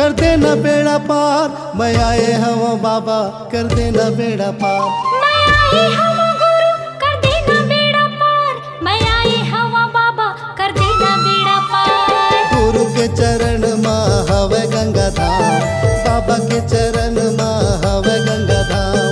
कर देना बेड़ा पार। मैं आए हूँ बाबा कर देना बेड़ा पार। मैं आई हूँ गुरु कर देना बेड़ा पार। मैं आई हूँ बाबा कर देना बेड़ा पार। गुरु के चरण माँ हवे गंगा धाम, बाबा के चरण माँ हवे गंगा धाम।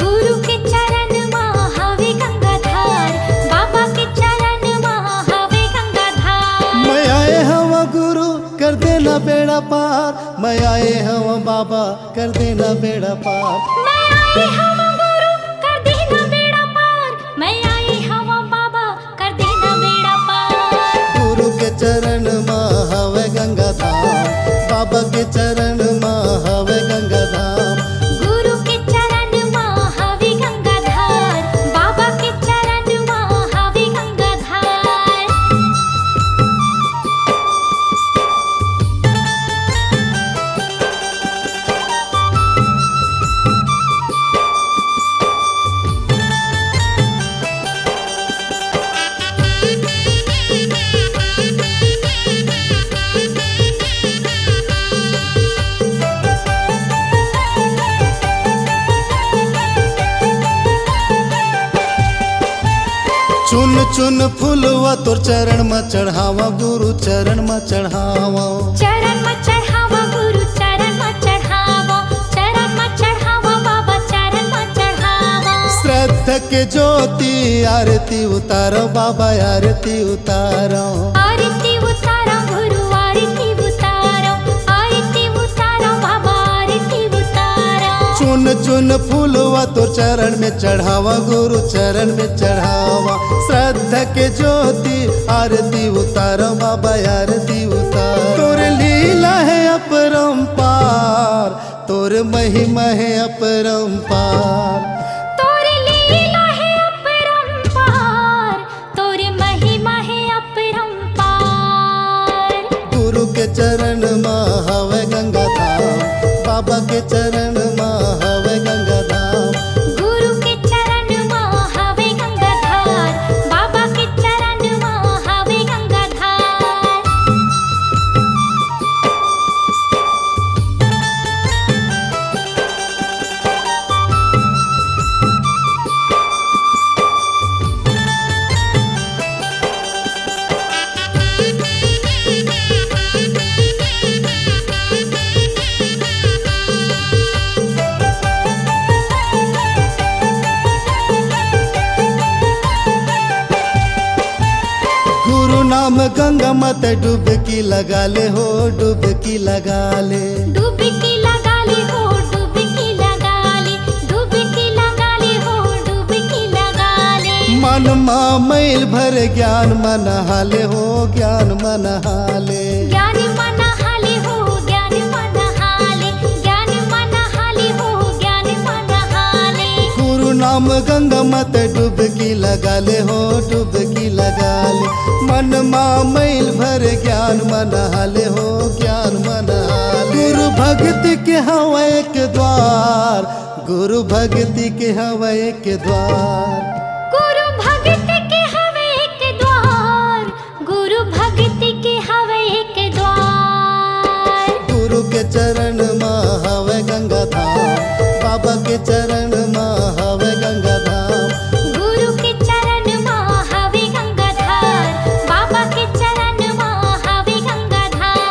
गुरु के चरण माँ हवे गंगाधार, बाबा के चरण माँ हवे गंगाधार। मैं आए हूँ गुरु कर देना बेड़ा पार। मैं आए हूँ बाबा कर देना बेड़ा पार। मैं आई हूँ गुरु कर देना बेड़ा पार। मैं आई हूँ बाबा कर देना बेड़ा पार। गुरु के चरण माँ हवे गंगा धाम, बाबा के चरण माँ हवे गंगा धाम। गुरु के चरण माँ हवे गंगाधार, बाबा के चरण माँ हवे गंगाधार। चुन चुन फूलवा तोर चरण में चढ़ावा, गुरु चरण में चढ़ावा। चरण में चढ़ावा गुरु चरण में चढ़ावा, चरण में चढ़ावा बाबा चरण में चढ़ावा। श्रद्धा के ज्योति आरती उतारो बाबा आरती उतारो। आरती उतारो गुरु आरती उतारो, आरती उतारो बाबा आरती उतारो। चुन चुन फूलवा तोर चरण में चढ़ावा, गुरु चरण में चढ़ावा। श्रद्धा के ज्योति आरती उतारो बाबा आरती उतारो। तोर लीला है अपरंपार, तोर महिमा है अपरंपार। तोर लीला है अपरंपार, तोर महिमा है अपरंपार। गुरु के चरण माँ हवे गंगा धाम, बाबा के चरण माँ हवे गंगा धाम। गुरु के चरण माँ हवे गंगाधार, बाबा के चरण माँ हवे गंगाधार। गुरु नाम गंगा मत डुबकी लगा ले हो, डुबकी लगा ले। डुबकी लगा ले हो, डुबकी लगा ले, डुबकी लगा ले हो, डुबकी लगा ले। मन माँ मैल भर ज्ञान मन हाले हो, ज्ञान मन हाले। ज्ञान मन हाले हो, ज्ञान मन हाले, ज्ञान मन हाले हो, ज्ञान मन हाले। गुरु नाम गंगा मत डुबकी लगा ले हो, डुबकी लगा ले। मन माँ मैल भर ज्ञान मन हाले हो, ज्ञान मन हाले। गुरु भक्ति के हवा एक द्वार, गुरु भक्ति के हवा एक द्वार। गुरु भक्ति के हवे एक द्वार, गुरु भक्ति के हवे एक द्वार। गुरु के चरण माँ हवे गंगा धाम, बाबा के चरण माँ हवे गंगा धाम। गुरु के चरण माँ हवे गंगाधार, बाबा के चरण माँ हवे गंगाधार।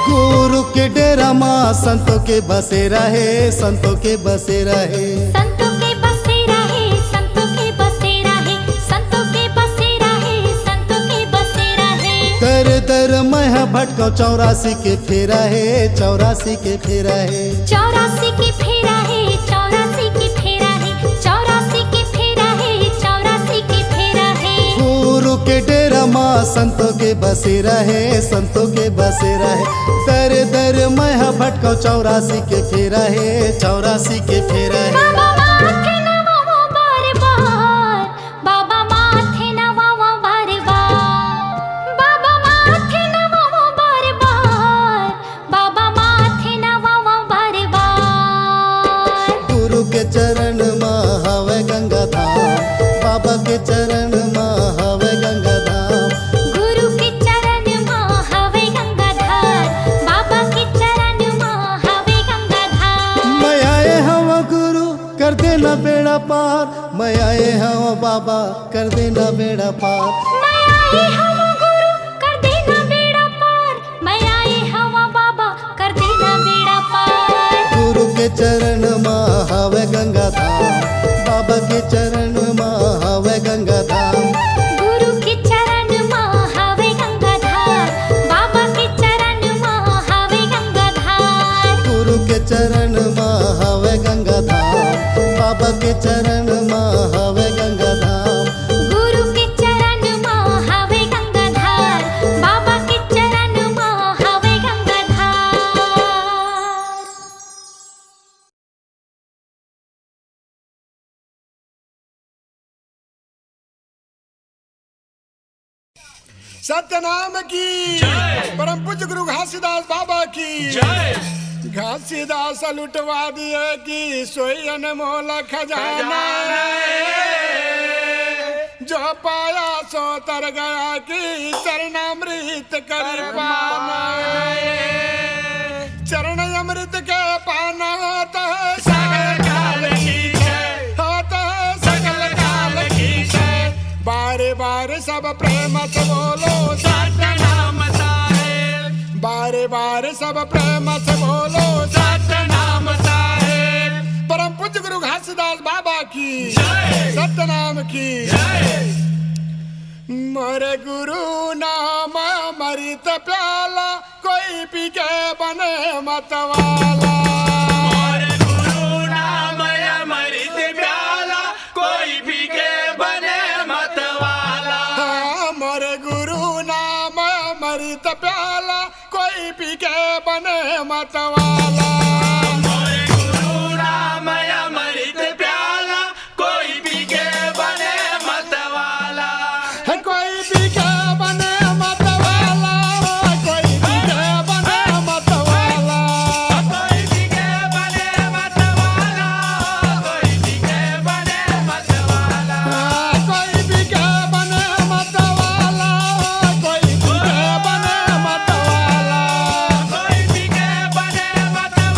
गुरु के डेरा माँ संतों के बसेरा है, संतों के बसेरा है। संतों के बसेरा है, संतों के बसेरा है, संतों के बसेरा है, संतों के बसेरा है। दर दर मैं भटको 84 के फेरा है, 84 के फेरा है। 84 के फेरा है, 84 के फेरा है, 84 के फेरा है, 84 के फेरा है। गुरु के डेरा माँ संतों के बसेरा है, संतों के बसेरा है। दर दर मैं भटकाऊ 84 के फेरा है, 84 के फेरा है। बाबा माथे नवावा बार बार, बाबा माथे नवावा बार बार, बाबा माथे नवावा बार बार, बाबा माथे नवावा बार बार। गुरु के चरण में हवे गंगा धाम, बाबा के चरण में हवे गंगा धाम। गुरु के चरण में हवे गंगाधार, बाबा के चरण में हवे गंगाधार। मैं आए हवा गुरु कर देना बेड़ा पार, मैं आए हवा बाबा कर देना बेड़ा पार। मैं आई हवा गुरु कर देना बेड़ा पार, मैं आई हवा बाबा कर देना बेड़ा पार। गुरु के चरण में हवे गंगा धाम, बाबा के चरण में हवे गंगा धाम। गुरु के चरण में हवे गंगाधार, बाबा के चरण में हवे गंगाधार। गुरु के चरण में हवे गंगा धाम, बाबा के चरण में हवे गंगा धाम। गुरु के चरण में हवे गंगाधार, बाबा के चरण में हवे गंगाधार। सत्यनाम की परम पूज्य गुरु घासीदास बाबा की घासीदास लुटवा दिए कि सोई अनमोल खजाना, जो पाया सो तर गया कि चरणामृत कर पाना। चरण अमृत के पाना तो सकल काल की जय, तो सकल काल की जय। बारे बारे सब प्रेम से बोलो सतनाम साहेब, बारे बारे सब प्रेम से बोलो सतनाम साहेब। परम पूज्य गुरु घासीदास बाबा की सतनाम की। मोरे गुरु नाम अमृत प्याला, कोई पी के बने मतवाला। मोरे गुरु नाम अमृत प्याला, कोई पी के बने मतवाला। हाँ, मोरे गुरु नाम अमृत प्याला, कोई पी के बने मतवाला। मोरे गुरु नाम अमृत प्याला, कोई पी के बने मतवाला। कोई पी के बने मतवाला, कोई पी के बने मतवाला। कोई पी के बने मतवाला, कोई पी के बने मतवाला। कोई पी के बने मतवाला, कोई पी के बने मतवाला। कोई पी के बने मतवाला,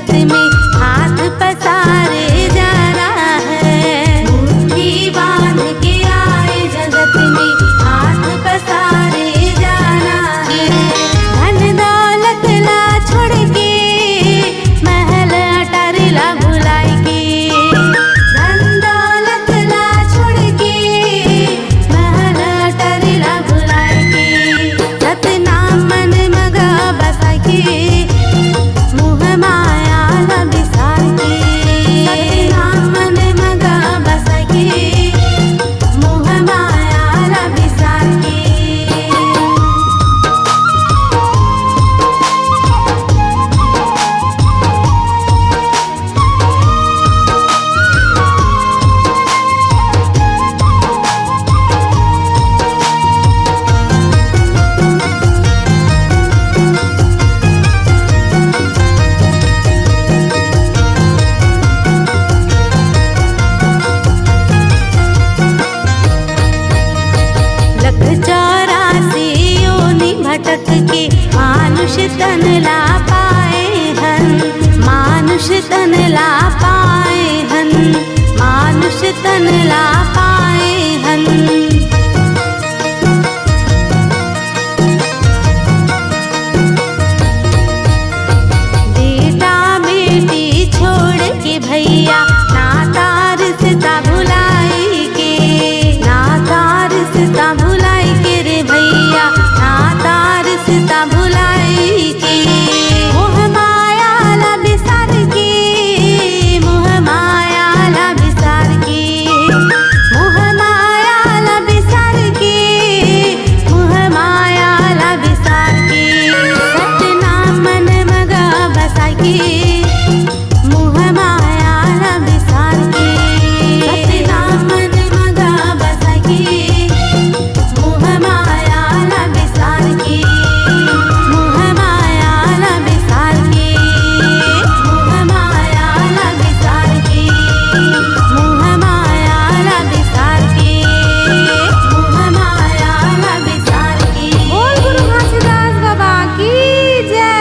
जगत में हाथ पसारे जा रहा है। मुट्ठी बांध के आए जगत में हाथ पसारे जा रहा है। धन दौलत ला छोड़ के महल अटारीला भुलाई के। धन दौलत ला छोड़ के महल अटारीला भुलाई के। सतनाम मन मगा बसा के मोह माया ला बिसार के। सतनाम मन मगा बसा के मोह माया ला बिसार के। लख 84 योनि भटक के मानुष तन ला पाए हन। मानुष तन ला पाए हन। मानुष तन ला पाए हन। बेटा बेटी छोड़ के भैया नाता रिश्ता भुलाई के। नाता रिश्ता भुलाई के रे भैया नाता रिश्ता भुलाई के। मोह माया ला बिसार के। मोह माया ला बिसार के। मोह माया ला बिसार के। मोह माया ला बिसार के। सतनाम मन मगा बसा के मोह माया ला बिसार के। सतनाम मन मगा बसा के मोह माया ला बिसार के। मोह माया ला बिसार के। मोह माया ला बिसार के। मोह माया ला बिसार के। मोह माया ला बिसार के। बोल गुरु घासीदास बाबा की जय।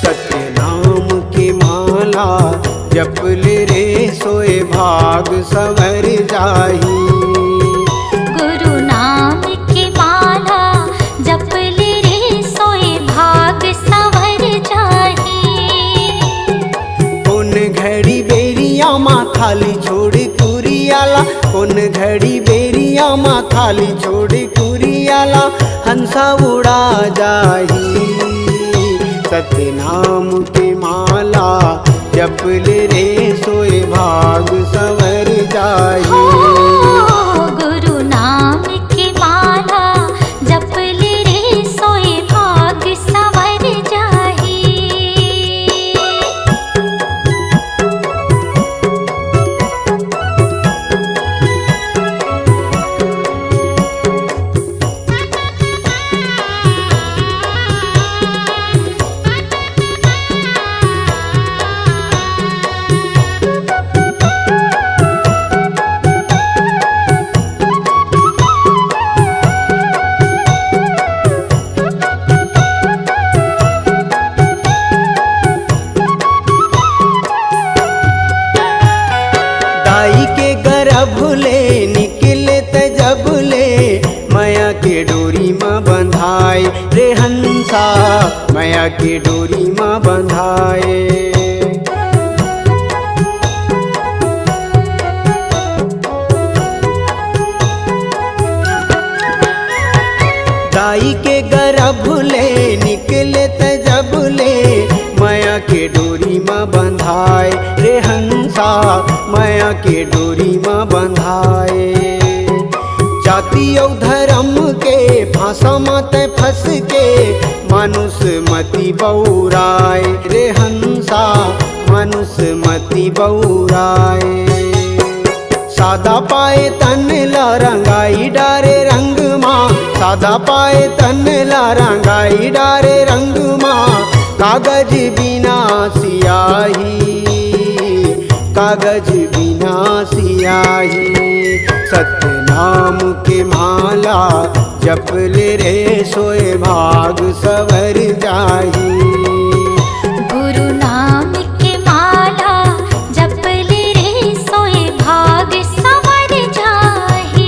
सतनाम की माला जप ले रे सोए भाग संवर जाही। गुरु नाम की माला जप ले रे सोए भाग संवर जाही। कौन घड़ी बेरिया माँ खाली छोड़ कुरियाला। कौन घड़ी बेरिया माँ खाली छोड़ कुरियाला हंसा उड़ा जाही। सतनाम की माला जप ले रे सोए भाग संवर जाही। हो गुरु नाम की माला जप ले रे सोए भाग संवर जाही। दाई के गर्भ ले निकले त जब ले माया के डोरी माँ बंधाए रे हंसा। माया के डोरी माँ बंधाए। दाई के गर्भ ले निकले त जब ले माया के डोरी में बंधाए रे हंसा माया के डोरी में बंधाए। जाति और धर्म के फांसा मत फंस के मानुष मति बौराए रे हंसा मानुष मति बौराए। सादा पाए तन ला रंगाई डारे रंग माँ, सादा पाए तन ला रंगाई डारे रंग माँ। कागज बिना सियाही, कागज बिना सियाही। सत्य नाम के माला जप ले रे सोए भाग सवर जाही। गुरु नाम के माला जप ले रे सोए भाग संवर जाहि।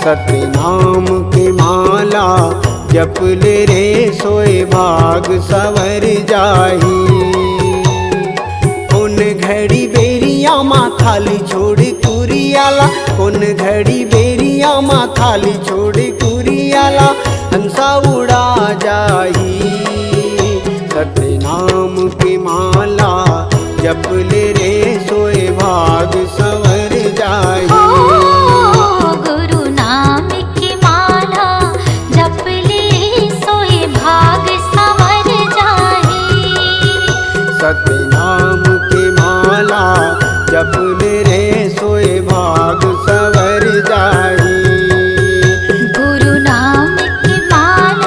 सत्य नाम के माला जप ले रे सोए भाग सवर जाही। उन घड़ी बेरिया माँ खाली छोड़ कुरियाला, उन घड़ी बेरिया माँ खाली छोड़ कुरियाला। हंसा उड़ा जाही। सत्य नाम के माला जप ले रे सोए भाग सवर जाही। सत्य नाम के माला जप ले रे सोए भाग सवर जाही। गुरु नाम की माला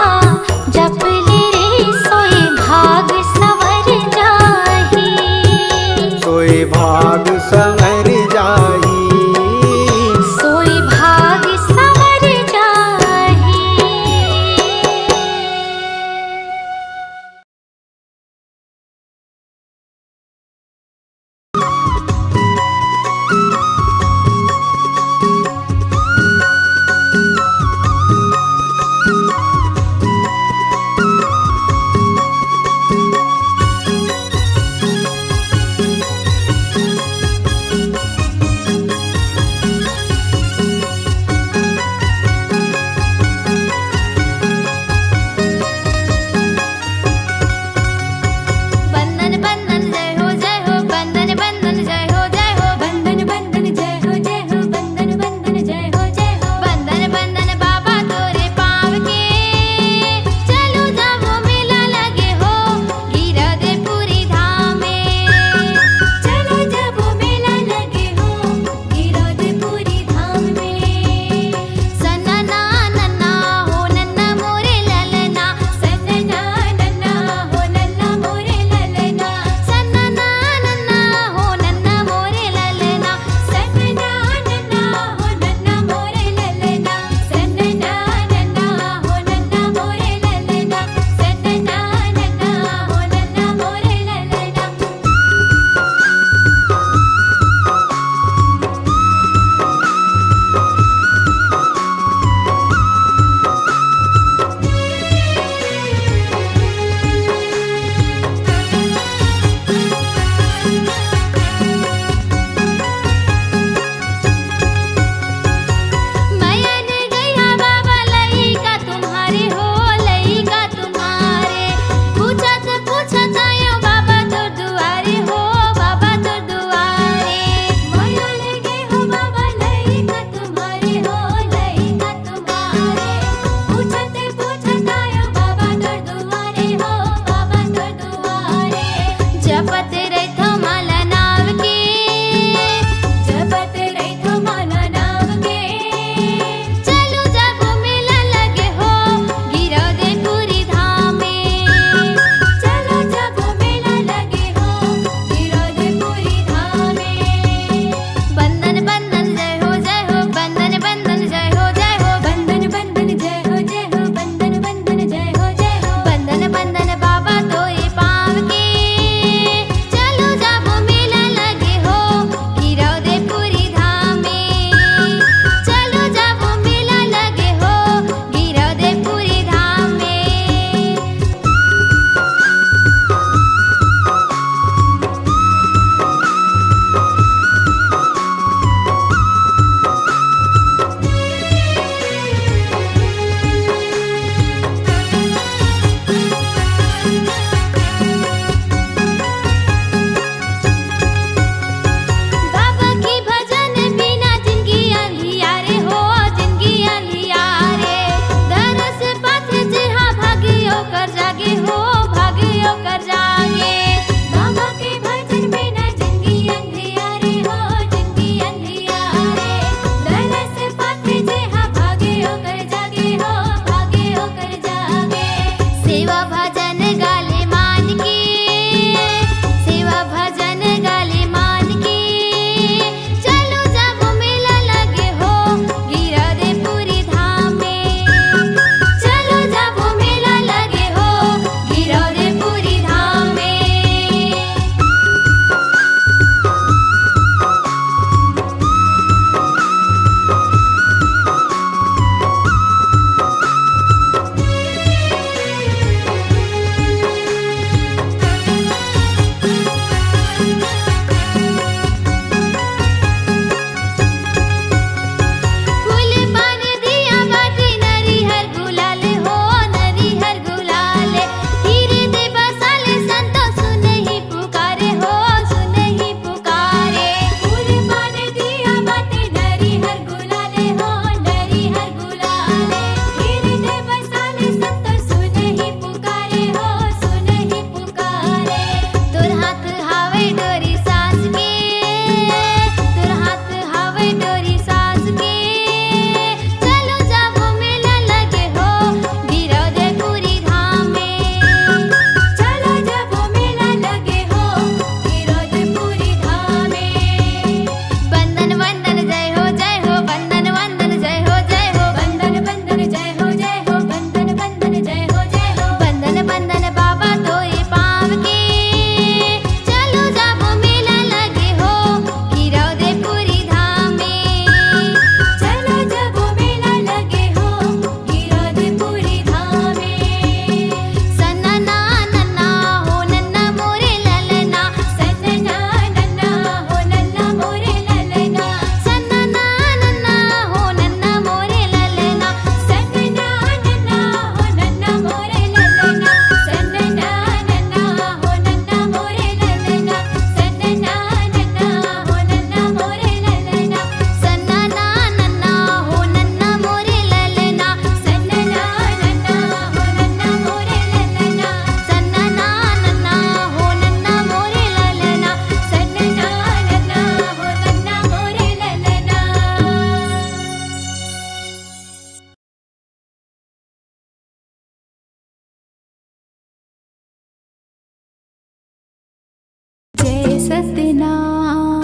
सतनाम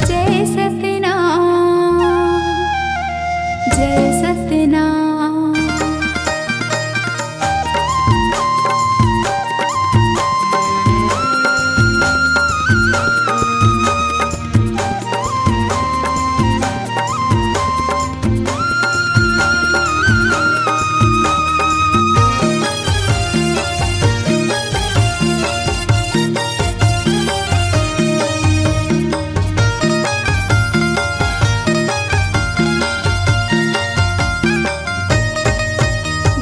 जय सतनाम जय सतनाम।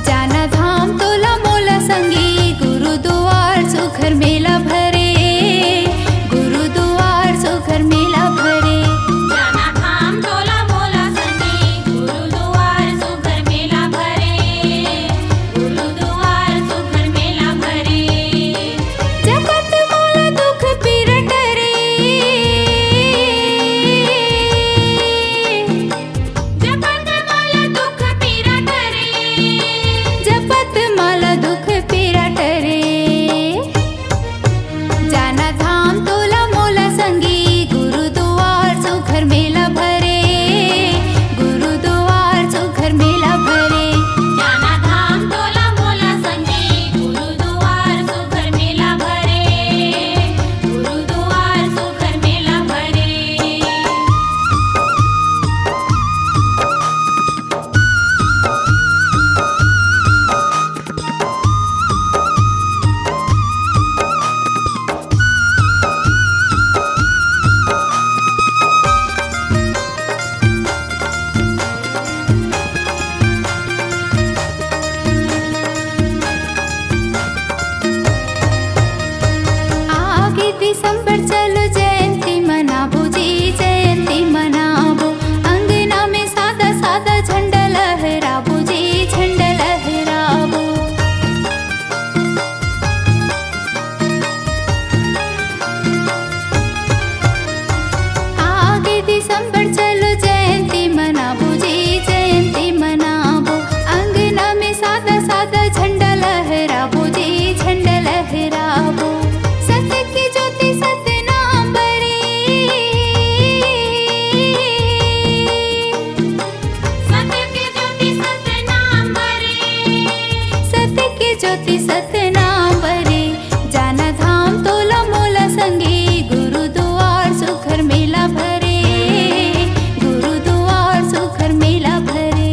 जाना धाम तोला मोला संगी गुरुद्वार सुखर मेला भरे गुरुद्वार सुखर मेला भरे। जाना धाम तोला मोला संगी गुरुद्वार सुखर मेला भरे गुरुद्वार सुखर मेला भरे। जपत मोला दुख पीरट रे जपत माला दुख पीरा करे जपत माला दुख पीरट रे। जाना धाम तोला मोला संगी गुरुद्वार सुखर मेला भरे गुरुद्वार सुखर मेला भरे। जाना धाम तोला मोला संगी गुरुद्वार सुखर मेला भरे गुरुद्वार सुखर मेला भरे। आगे दिसंबर चलो जयंती मनाबो जी जयंती मनाबो। अंगना में सादा सादा झंडा लहराबो जी झंडा लहराबो। आगे दिसंबर चलो जयंती मनाबो जी जयंती मनाबो। अंगना में सादा सादा झंडा लहराबो जी झंडा लहराबो। सत्य की ज्योति सतनाम बरे सत्य की ज्योति सतनाम बरे सत्य की ज्योति सतनाम बरे। जाना धाम तोला मोला संगी गुरुद्वार सुखर मेला भरे गुरुद्वार सुखर मेला भरे।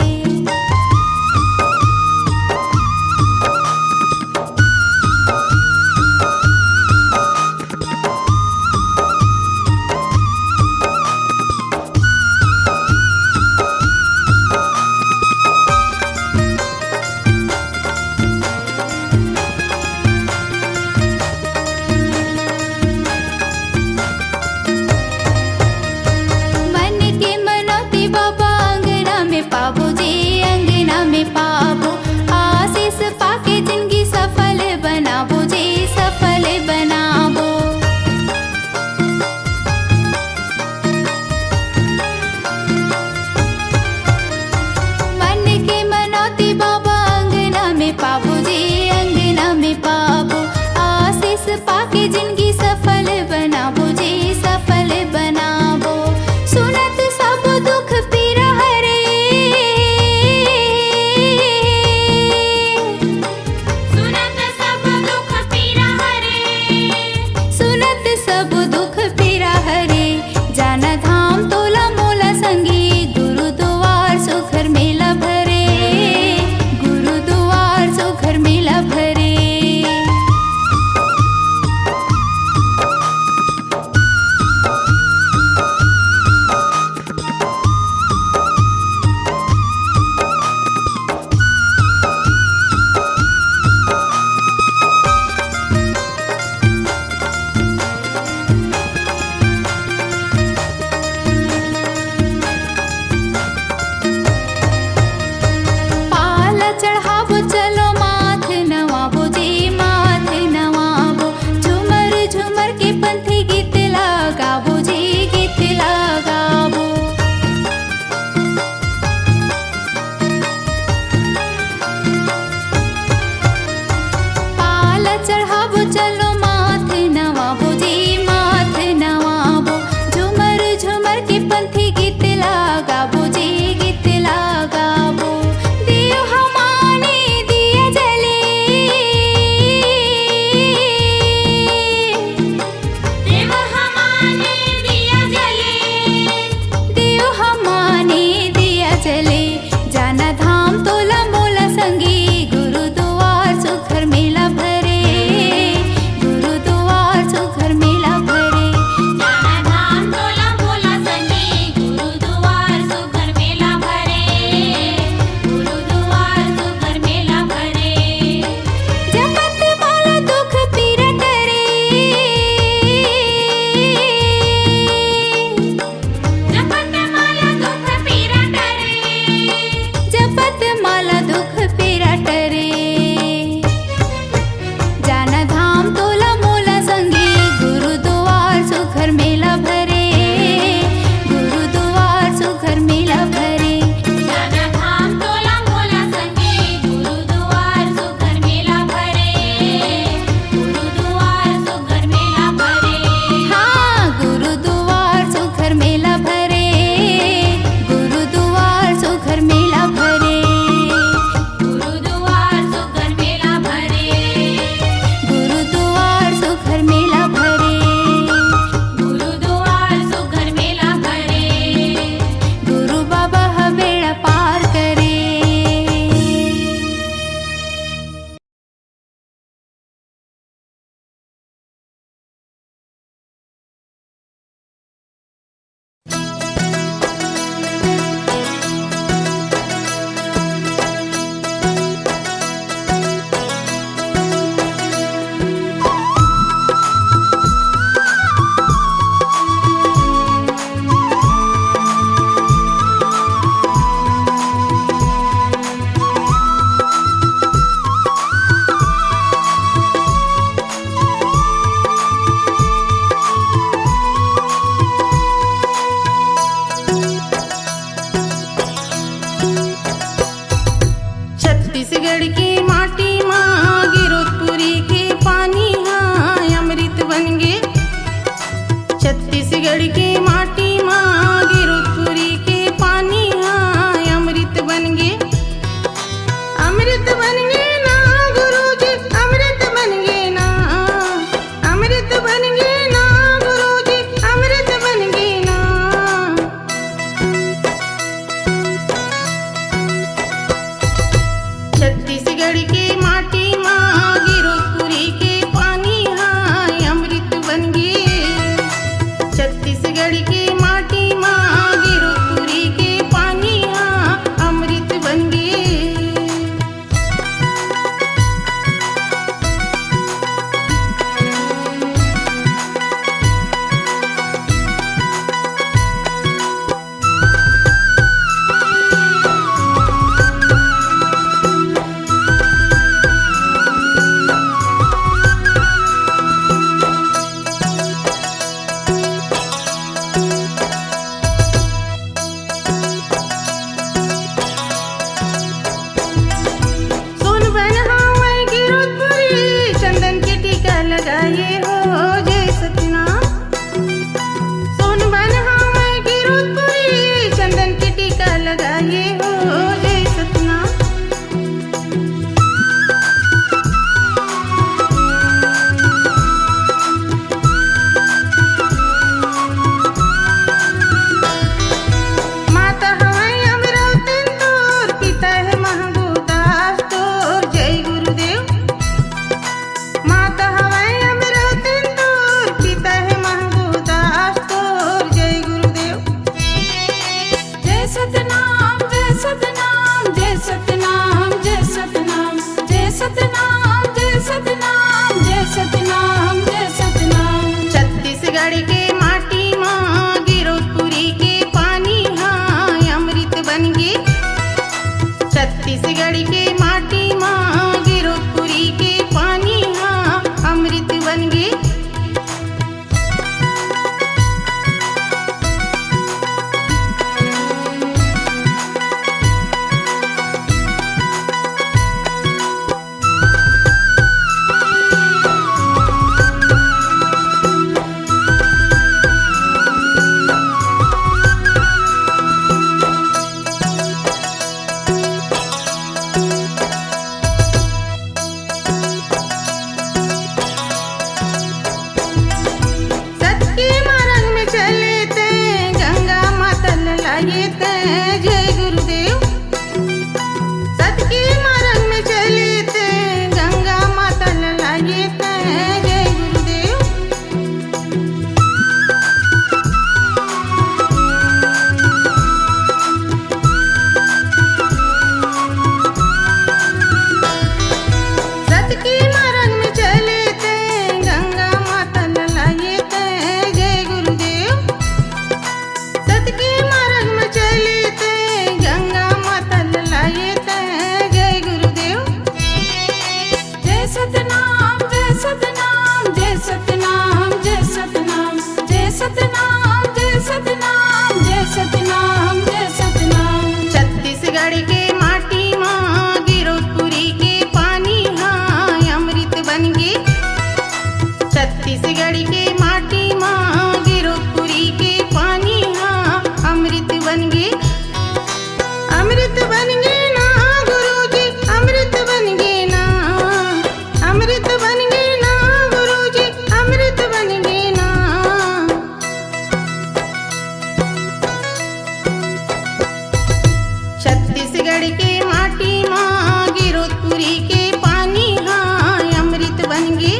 छत्तीसगढ़ के माटी माँ गिरोधपुरी के पानी हाँ अमृत बन गे।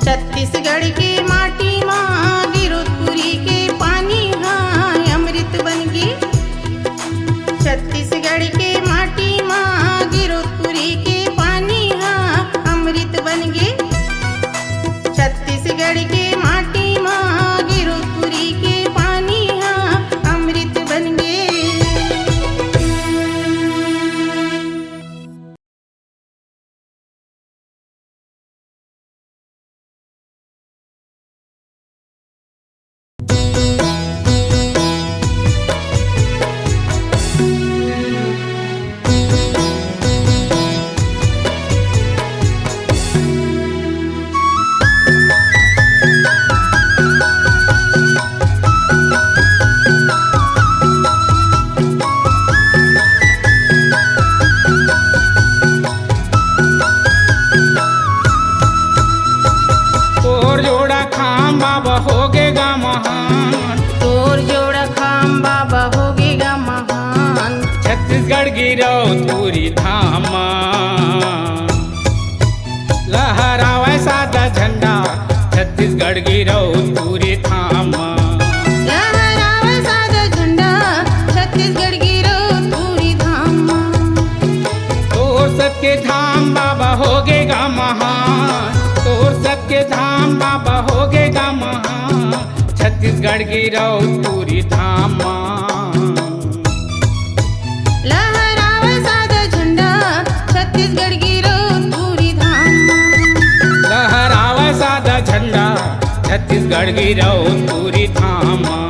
छत्तीसगढ़ के माटी माँ गिरोधपुरी के पानी हाँ अमृत बन गे। छत्तीसगढ़ के माटी माँ गिरोधपुरी के पानी हाँ अमृत बन गे। छत्तीसगढ़ के माटी माँ गिरोधपुरी के पानी हाँ अमृत बन गे। तोर जोड़ा खाम बाबा होगेगा महान, तोर जोड़ा खाम बाबा होगेगा महान। छत्तीसगढ़ गिरौधपुरी धामा लहरावे सादा झंडा, छत्तीसगढ़ गिरौधपुरी धामा। लहरावे सादा झंडा छत्तीसगढ़ गिरौधपुरी धामा। तोर सबके धाम बाबा होगेगा महान, तोर सबके धाम बाबा होगेगा महान, छत्तीसगढ़ गिरौधपुरी धामा। लहरावे सादा झंडा छत्तीसगढ़ गिरौधपुरी धामा। लहरावे सादा झंडा छत्तीसगढ़ गिरौधपुरी धामा।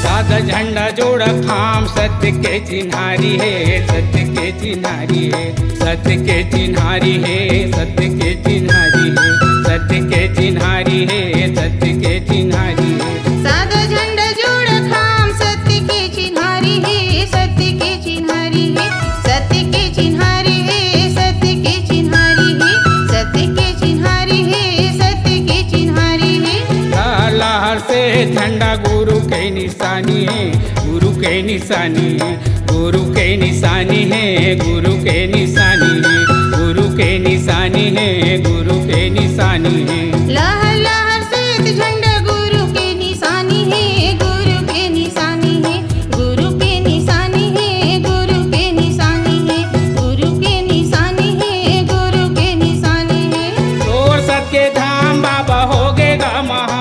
सादा झंडा जोड़ा खाम सत्य के चिन्हारी है, सत्य के चिन्हारी है, सत्य के चिन्हारी है, सत्य के चिन्हारी है, सत्य के चिन्हारी है, सत्य के चिन्हारी है। सादा झंडा जोड़ा खाम सत्य के चिन्हारी है, सत्य के चिन्हारी है, सत्य के चिन्हारी है, सत्य के चिन्हारी है, सत्य के चिन्हारी है, सत्य के चिन्हारी है। लहर से झंडा गुरु के निशानी है, गुरु के निशानी है, गुरु के निशानी है, गुरु के निशानी है, गुरु के निशानी है, गुरु के निशानी है। लहर लहर से झंडा गुरु के निशानी है, गुरु के निशानी है, गुरु के निशानी है, गुरु के निशानी है, गुरु के निशानी है, गुरु के निशानी है। तोर सबके धाम बाबा होगेगा महान,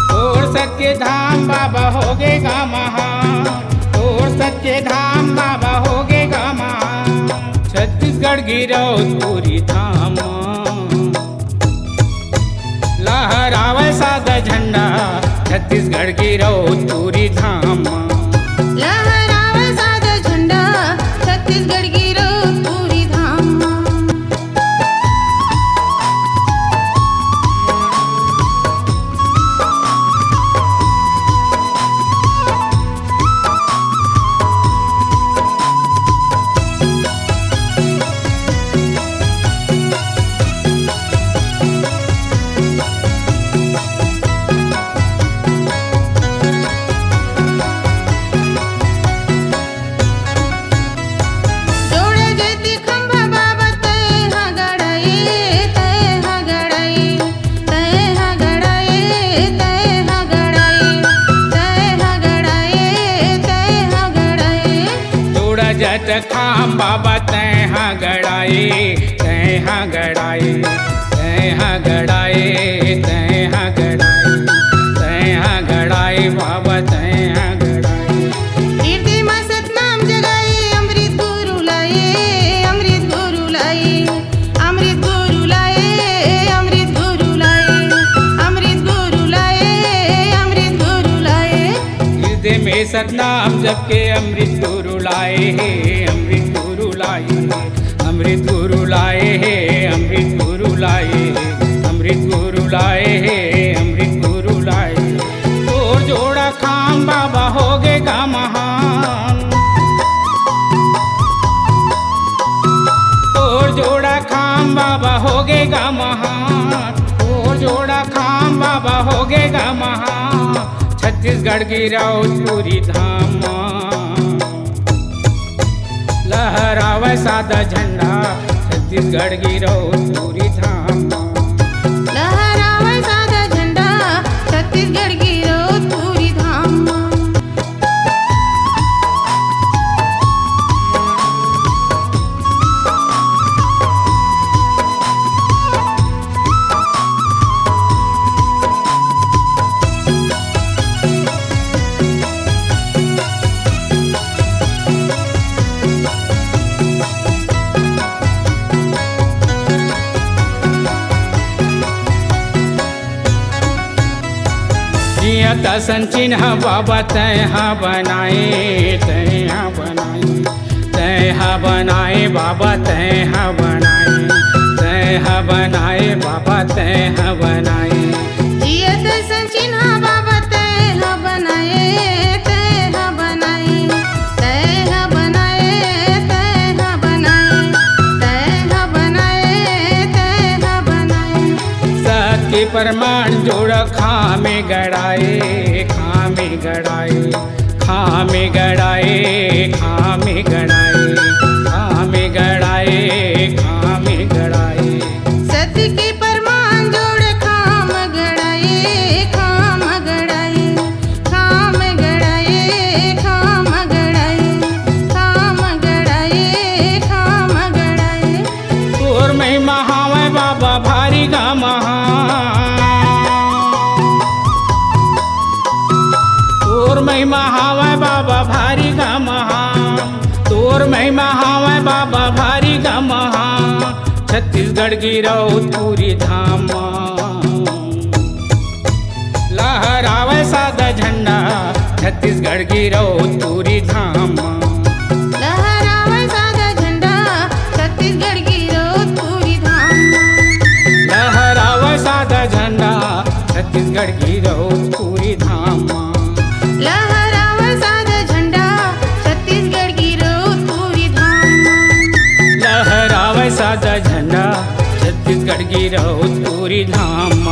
तोर सबके धाम बाबा होगेगा महान, तोर सबके धाम बाबा होगेगा महान, छत्तीसगढ़ गिरौधपुरी धामा। लहरावे सादा झंडा छत्तीसगढ़ गिरौधपुरी धामा। लहरावे सादा झंडा छत्तीसगढ़ गिरौधपुरी धामा। खाम बाबा तैहा गड़ाए तैहा गड़ाए तैहा गड़ाए तैहा गड़ाए तैहा गड़ाए बाबा तैहा गड़ाए। कीर्ति मां सतनाम जगाए अमृत गुरु लाए अमृत गुरु लाए अमृत गुरु लाए अमृत गुरु लाए अमृत गुरु लाए अमृत गुरु लाए। हृदय में सतनाम जप के अमृत गुरु लाए हे, अमृत गुरु लाए हे, अमृत गुरु लाए हे, अमृत गुरु लाए हे, अमृत गुरु लाए हे, अमृत गुरु लाए हे। तोर जोड़ा खाम बाबा होगेगा महान, तोर जोड़ा खाम बाबा होगेगा महान, तोर जोड़ा खाम बाबा होगेगा महान। छत्तीसगढ़ की राउतपुरी धाम लहरावे सादा झंडा, छत्तीसगढ़ की राउतपुरी धाम लहरावे सादा झंडा, छत्तीसगढ़ की राउतपुरी धाम। दसन चिन्ह बाबा तैहा बनाए, तैहा बनाए, तैहा बनाए बाबा तैहा बनाए, तैहा बनाए बाबा तैहा बनाए। जियत संचिन्हा बाबा तैहा बनाए, तैहा बनाए, तैहा बनाए, तैहा बनाए, तैहा बनाए, तैहा बनाए। सत्य प्रमाण जोड़ खामे गड़ाए, खामे गड़ाए, खामे गड़ाए, खामे गड़ाए, खामे गड़ाए, खामे गड़ाए। सत्य के प्रमाण जोड़ खाम गड़ाए, खाम गड़ाए, खाम गड़ाए, खाम गड़ाए, खाम गड़ाए, खाम गड़ाए। तोर महिमा हावे बाबा भारी गा महान, तोर महिमा हावे बाबा भारी गा महान, तोर महिमा हावे बाबा भारी गा महान। छत्तीसगढ़ की राउतपुरी धाम लहरावे सादा झंडा, छत्तीसगढ़ की राउतपुरी धाम लहरावे सादा झंडा, छत्तीसगढ़ की राउतपुरी धाम। लहरावे सादा झंडा, छत्तीसगढ़ की राउतपुरी धाम लहरावे सादा झंडा, छत्तीसगढ़ की राउतपुरी धाम। लहरावे सादा झंडा, छत्तीसगढ़ की राउतपुरी धाम।